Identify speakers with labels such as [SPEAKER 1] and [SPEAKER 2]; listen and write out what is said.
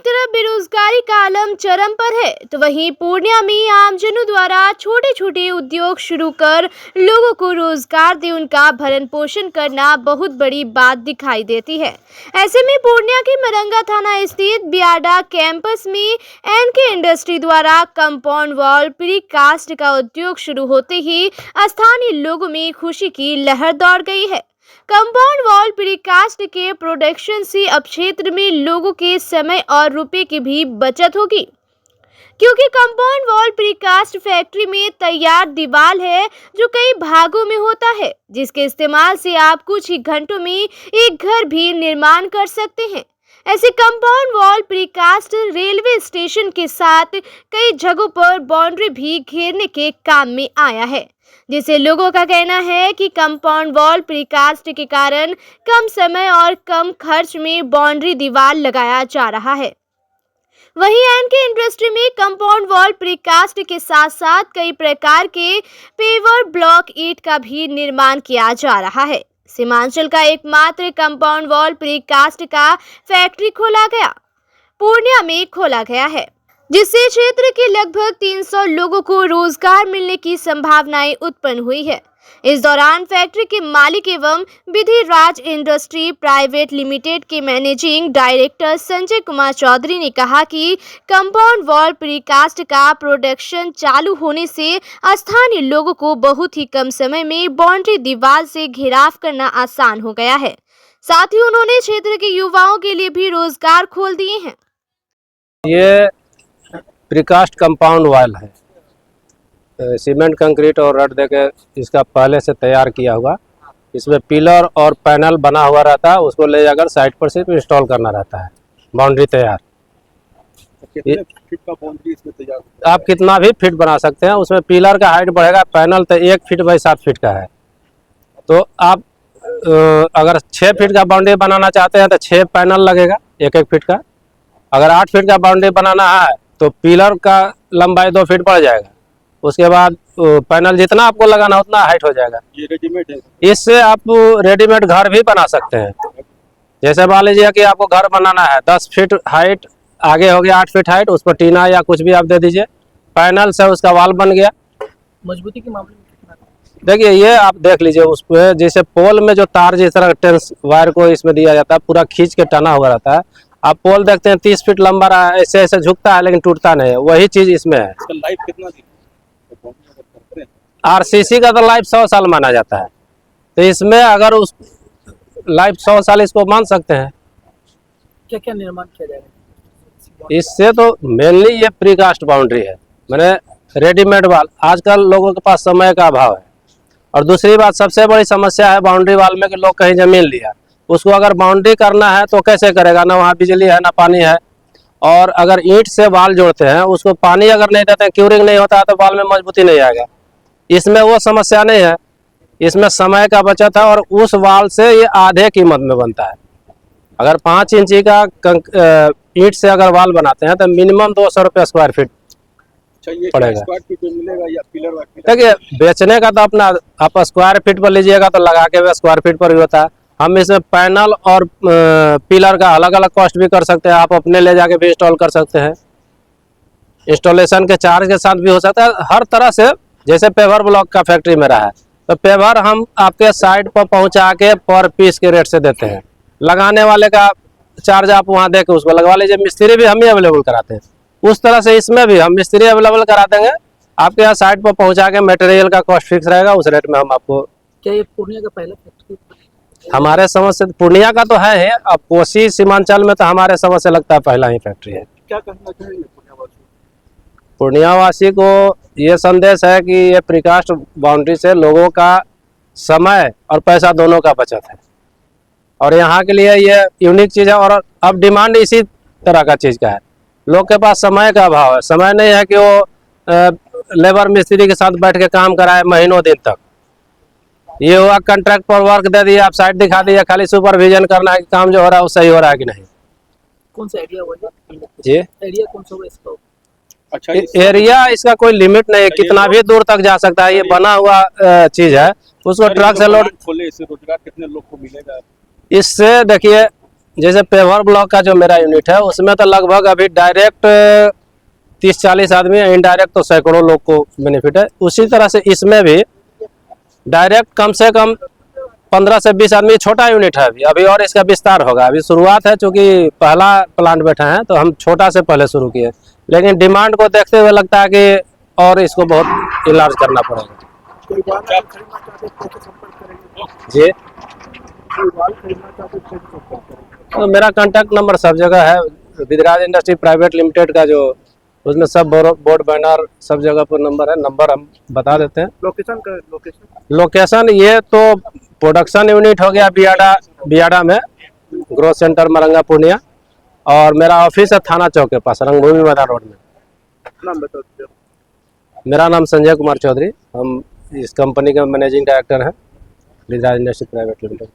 [SPEAKER 1] तरफ बेरोजगारी का आलम चरम पर है तो वहीं पूर्णिया में आमजनों द्वारा छोटे छोटे उद्योग शुरू कर लोगों को रोजगार दे उनका भरण पोषण करना बहुत बड़ी बात दिखाई देती है। ऐसे में पूर्णिया के मरंगा थाना स्थित बियाडा कैंपस में एनके इंडस्ट्री द्वारा कंपाउंड वॉल प्रीकास्ट का उद्योग शुरू होते ही स्थानीय लोगों में खुशी की लहर दौड़ गई है। कंपाउंड वॉल प्रीकास्ट के प्रोडक्शन से अब क्षेत्र में लोगों के समय और रुपए की भी बचत होगी, क्योंकि कंपाउंड वॉल प्रीकास्ट फैक्ट्री में तैयार दीवार है जो कई भागों में होता है, जिसके इस्तेमाल से आप कुछ ही घंटों में एक घर भी निर्माण कर सकते हैं। ऐसे compound wall precast railway station के साथ कई जगहों पर बाउंड्री भी घेरने के काम में आया है, जिसे लोगों का कहना है कि कंपाउंड वॉल प्रीकास्ट के कारण कम समय और कम खर्च में बाउंड्री दीवार लगाया जा रहा है। वहीं एनके इंडस्ट्री में कंपाउंड वॉल प्रीकास्ट के साथ साथ कई प्रकार के पेवर ब्लॉक ईंट का भी निर्माण किया जा रहा है। सीमांचल का एकमात्र कंपाउंड वॉल प्रीकास्ट का फैक्ट्री पूर्णिया में खोला गया है, जिससे क्षेत्र के लगभग 300 लोगों को रोजगार मिलने की संभावनाएं उत्पन्न हुई है। इस दौरान फैक्ट्री के मालिक एवं विधि राज इंडस्ट्री प्राइवेट लिमिटेड के मैनेजिंग डायरेक्टर संजय कुमार चौधरी ने कहा कि कंपाउंड वॉल प्रीकास्ट का प्रोडक्शन चालू होने से स्थानीय लोगों को बहुत ही कम समय में बाउंड्री दीवार से घेराव करना आसान हो गया है। साथ ही उन्होंने क्षेत्र के युवाओं के लिए भी रोजगार खोल दिए हैं।
[SPEAKER 2] ये प्रीकास्ट कंपाउंड वॉल है, सीमेंट कंक्रीट और रड देके इसका पहले से तैयार किया हुआ। इसमें पिलर और पैनल बना हुआ रहता है, उसको ले जाकर साइट पर सिर्फ इंस्टॉल करना रहता है। बाउंड्री तैयार।
[SPEAKER 3] कितने फीट का बाउंड्री इसमें तैयार?
[SPEAKER 2] आप कितना भी फीट बना सकते हैं। उसमें पिलर का हाइट बढ़ेगा, पैनल तो 1 फीट बाई 7 फीट का है। तो आप अगर 6 फीट का बाउंड्री बनाना चाहते हैं तो 6 पैनल लगेगा 1-1 फीट का। अगर 8 फीट का बाउंड्री बनाना है तो पिलर का लंबाई 2 फीट बढ़ जाएगा। उसके बाद पैनल जितना आपको लगाना उतना हाइट हो जाएगा।
[SPEAKER 3] ये रेडीमेड है?
[SPEAKER 2] इससे आप रेडीमेड घर भी बना सकते हैं। जैसे मान लीजिए कि आपको घर बनाना है, 10 फीट हाइट आगे हो गया, 8 फीट हाइट, उस पर टीना या कुछ भी आप दे दीजिए, पैनल से उसका वॉल बन गया।
[SPEAKER 4] मजबूती के मामले में
[SPEAKER 2] देखिए ये आप देख लीजिए, उस पर जैसे पोल में जो तार जिस तरह टेंस वायर को इसमें दिया जाता है, पूरा खींच के टना हुआ रहता है। आप पोल देखते हैं 30 फीट लंबा रहा है, ऐसे ऐसे झुकता है लेकिन टूटता नहीं है। वही चीज इसमें है।
[SPEAKER 3] इसका लाइफ कितना दिन?
[SPEAKER 2] आरसीसी का तो लाइफ 100 साल माना जाता है, तो इसमें अगर उस लाइफ 100 साल इसको मान सकते हैं।
[SPEAKER 4] क्या क्या निर्माण किया जाएगा
[SPEAKER 2] इससे? तो मेनली ये प्रीकास्ट बाउंड्री है, मैंने रेडीमेड वाल। आजकल लोगों के पास समय का अभाव है, और दूसरी बात सबसे बड़ी समस्या है बाउंड्री वाल में कि लोग कहीं जमीन लिया, उसको अगर बाउंड्री करना है तो कैसे करेगा? ना वहाँ बिजली है ना पानी है। और अगर ईंट से वाल जोड़ते हैं, उसको पानी अगर नहीं देते हैं, क्यूरिंग नहीं होता है, तो वाल में मजबूती नहीं आएगा। इसमें वो समस्या नहीं है, इसमें समय का बचत है, और उस वाल से ये आधे कीमत में बनता है। अगर 5 इंची का ईंट से अगर वाल बनाते हैं तो मिनिमम 200 रुपये स्क्वायर फीट पड़ेगा।
[SPEAKER 3] स्क्वायर फीट में मिलेगा या पिलर?
[SPEAKER 2] देखिए बेचने का तो अपना आप स्क्वायर फीट पर लीजिएगा तो लगा के स्क्वायर फीट पर भी होता है। हम इसमें पैनल और पिलर का अलग अलग कॉस्ट भी कर सकते हैं। आप अपने ले जाके भी इंस्टॉल कर सकते हैं, इंस्टॉलेशन के चार्ज के साथ भी हो सकता है। हर तरह से, जैसे पेवर ब्लॉक का फैक्ट्री में रहा है तो पेवर हम आपके साइट पर पहुंचा के पर पीस के रेट से देते हैं। लगाने वाले का चार्ज आप वहां दे के उसको लगवा लीजिए। मिस्त्री भी हम ही अवेलेबल कराते हैं। उस तरह से इसमें भी हम मिस्त्री अवेलेबल करा देंगे। आपके यहाँ साइट पर पहुंचा के मटेरियल का कॉस्ट फिक्स रहेगा, उस रेट में हम आपको।
[SPEAKER 4] क्या ये पूर्णिया का पहला फैक्ट्री?
[SPEAKER 2] हमारे समझ से पूर्णिया का तो है, अब कोसी सीमांचल में तो हमारे समझ से लगता है पहला ही फैक्ट्री है।
[SPEAKER 3] क्या कहना चाहेंगे
[SPEAKER 2] पूर्णिया वासी को ये संदेश है कि ये प्रीकास्ट बाउंड्री से लोगों का समय और पैसा दोनों का बचत है, और यहाँ के लिए ये यूनिक चीज़ है। और अब डिमांड इसी तरह का चीज़ का है। लोग के पास समय का अभाव है, समय नहीं है कि वो लेबर मिस्त्री के साथ बैठ के काम कराए महीनों दिन तक। ये हुआ कॉन्ट्रैक्ट पर वर्क दे दिया, आप साइट दिखा दिया, खाली सुपरविजन करना है कि काम जो हो रहा है वो सही हो रहा है कि नहीं।
[SPEAKER 4] कौन सा एरिया हुआ
[SPEAKER 2] जी?
[SPEAKER 4] एरिया कौन सा हुआ इसका?
[SPEAKER 3] अच्छा,
[SPEAKER 2] एरिया इसका कोई लिमिट नहीं है, कितना भी दूर तक जा सकता है। ये बना हुआ चीज है, उसको ट्रक से लोड
[SPEAKER 3] खोले, इससे रोजगार कितने लोग को मिलेगा?
[SPEAKER 2] इससे देखिए जैसे पेवर ब्लॉक का जो मेरा यूनिट है उसमें तो लगभग अभी डायरेक्ट 30-40 आदमी है, इनडायरेक्ट तो सैकड़ों लोग को बेनिफिट है। उसी तरह से इसमें भी डायरेक्ट कम से कम 15 से 20 आदमी, छोटा यूनिट है अभी और इसका विस्तार होगा। अभी शुरुआत है, चूँकि पहला प्लांट बैठा है तो हम छोटा से पहले शुरू किए, लेकिन डिमांड को देखते हुए लगता है कि और इसको बहुत इलाज करना पड़ेगा।
[SPEAKER 3] कोई वाल खरीदना चाहते हैं तो संपर्क करेंगे।
[SPEAKER 2] जी,
[SPEAKER 3] कोई वाल खरीदना चाहते हैं तो संपर्क करेंगे।
[SPEAKER 2] तो मेरा कांटेक्ट नंबर सब जगह है। विदराज इंडस्ट्री प्राइवेट लिमिटेड का जो उसमें सब बोर्ड बैनर सब जगह पर नंबर है, नंबर हम बता देते हैं। लोकेशन ये तो प्रोडक्शन यूनिट हो गया बियाडा में, ग्रोथ सेंटर मरंगा पूर्णिया, और मेरा ऑफिस है थाना चौक के पास, रंगभूमि मैदान रोड में।
[SPEAKER 3] नाम बता दीजिए।
[SPEAKER 2] मेरा नाम संजय कुमार चौधरी, हम इस कंपनी के मैनेजिंग डायरेक्टर हैं, विदराज इंडस्ट्री प्राइवेट लिमिटेड।